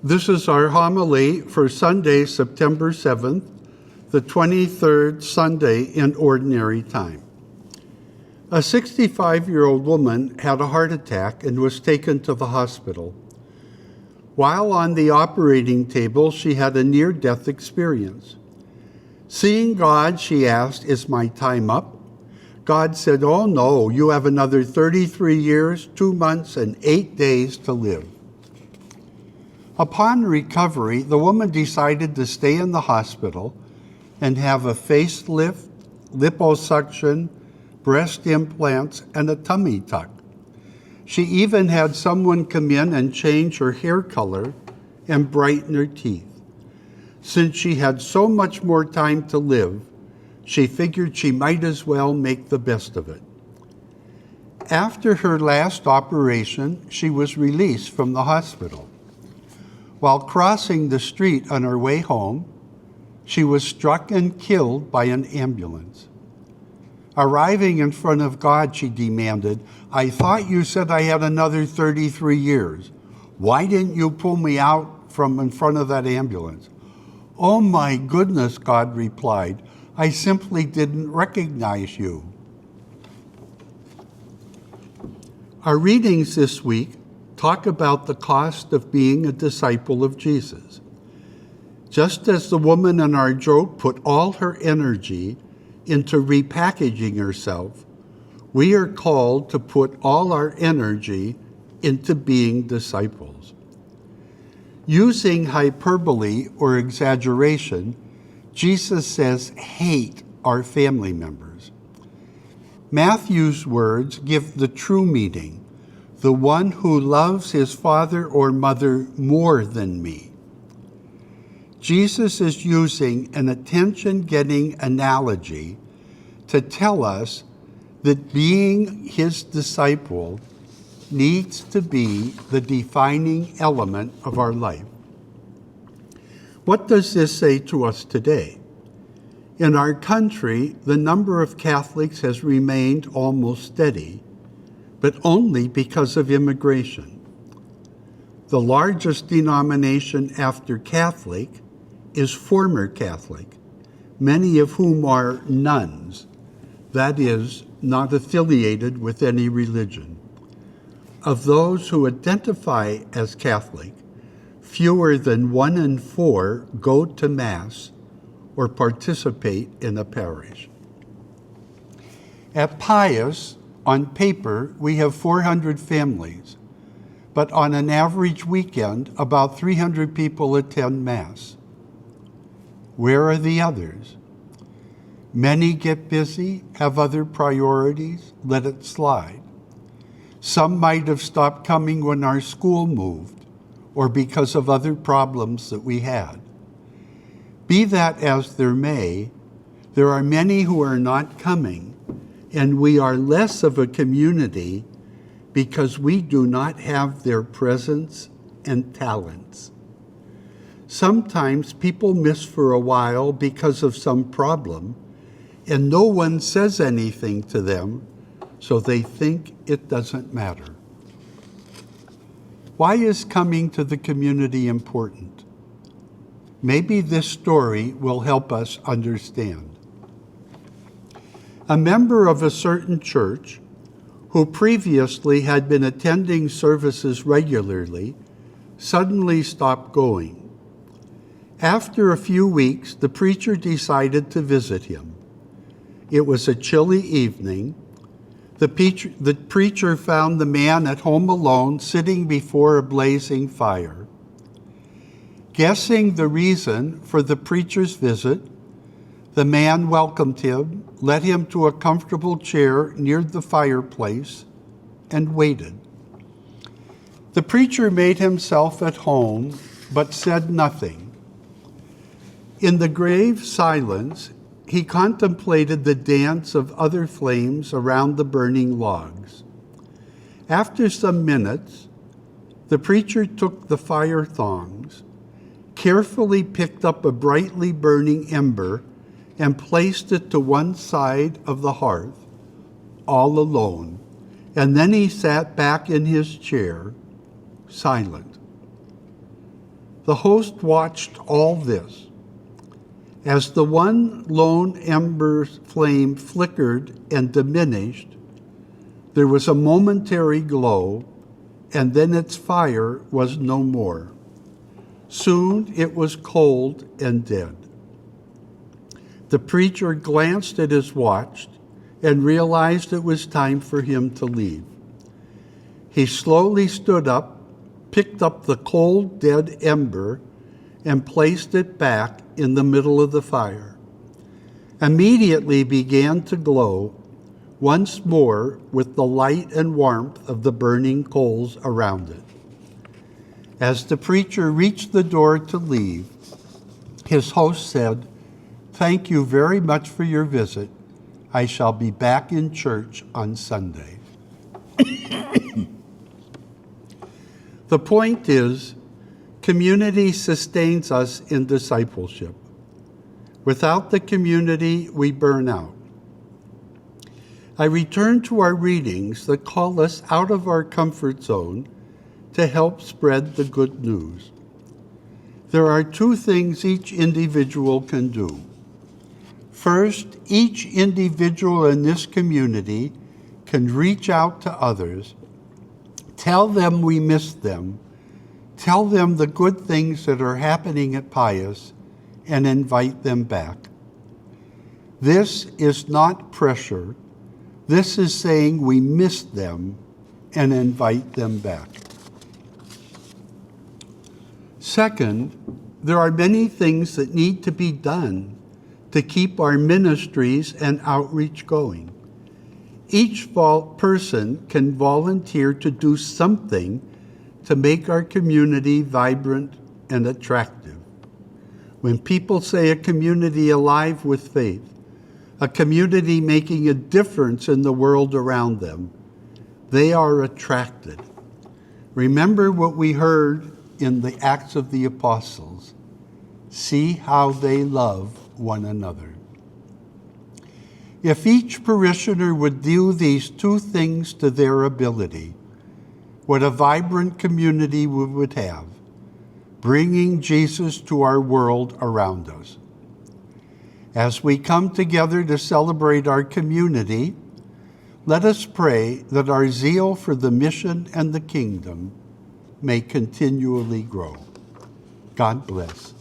This is our homily for Sunday, September 7th, the 23rd Sunday in Ordinary Time. A 65-year-old woman had a heart attack and was taken to the hospital. While on the operating table, she had a near-death experience. Seeing God, she asked, "Is my time up?" God said, "Oh no, you have another 33 years, 2 months, and 8 days to live." Upon recovery, the woman decided to stay in the hospital and have a facelift, liposuction, breast implants, and a tummy tuck. She even had someone come in and change her hair color and brighten her teeth. Since she had so much more time to live, she figured she might as well make the best of it. After her last operation, she was released from the hospital. While crossing the street on her way home, she was struck and killed by an ambulance. Arriving in front of God, she demanded, "I thought you said I had another 33 years. Why didn't you pull me out from in front of that ambulance?" "Oh my goodness," God replied, "I simply didn't recognize you." Our readings this week talk about the cost of being a disciple of Jesus. Just as the woman in our joke put all her energy into repackaging herself, we are called to put all our energy into being disciples. Using hyperbole or exaggeration, Jesus says, "Hate our family members." Matthew's words give the true meaning: the one who loves his father or mother more than me. Jesus is using an attention-getting analogy to tell us that being his disciple needs to be the defining element of our life. What does this say to us today? In our country, the number of Catholics has remained almost steady, but only because of immigration. The largest denomination after Catholic is former Catholic, many of whom are nuns, that is, not affiliated with any religion. Of those who identify as Catholic, fewer than 1 in 4 go to Mass or participate in a parish. At Pius, on paper, we have 400 families, but on an average weekend, about 300 people attend Mass. Where are the others? Many get busy, have other priorities, let it slide. Some might have stopped coming when our school moved, or because of other problems that we had. Be that as there may, there are many who are not coming, and we are less of a community because we do not have their presence and talents. Sometimes people miss for a while because of some problem, and no one says anything to them, so they think it doesn't matter. Why is coming to the community important? Maybe this story will help us understand. A member of a certain church who previously had been attending services regularly suddenly stopped going. After a few weeks, the preacher decided to visit him. It was a chilly evening. The preacher found the man at home alone, sitting before a blazing fire. Guessing the reason for the preacher's visit, the man welcomed him, led him to a comfortable chair near the fireplace, and waited. The preacher made himself at home, but said nothing. In the grave silence, he contemplated the dance of other flames around the burning logs. After some minutes, the preacher took the fire thongs, carefully picked up a brightly burning ember, and placed it to one side of the hearth, all alone, and then he sat back in his chair, silent. The host watched all this. As the one lone ember flame flickered and diminished, there was a momentary glow, and then its fire was no more. Soon it was cold and dead. The preacher glanced at his watch and realized it was time for him to leave. He slowly stood up, picked up the cold, dead ember, and placed it back in the middle of the fire. Immediately began to glow once more with the light and warmth of the burning coals around it. As the preacher reached the door to leave, his host said, "Thank you very much for your visit. I shall be back in church on Sunday." The point is, community sustains us in discipleship. Without the community, we burn out. I return to our readings that call us out of our comfort zone to help spread the good news. There are two things each individual can do. First, each individual in this community can reach out to others, tell them we miss them, tell them the good things that are happening at Pius, and invite them back. This is not pressure. This is saying we miss them and invite them back. Second, there are many things that need to be done to keep our ministries and outreach going. Each person can volunteer to do something to make our community vibrant and attractive. When people say a community alive with faith, a community making a difference in the world around them, they are attracted. Remember what we heard in the Acts of the Apostles. See how they love one another. If each parishioner would do these two things to their ability, what a vibrant community we would have, bringing Jesus to our world around us. As we come together to celebrate our community, let us pray that our zeal for the mission and the kingdom may continually grow. God bless.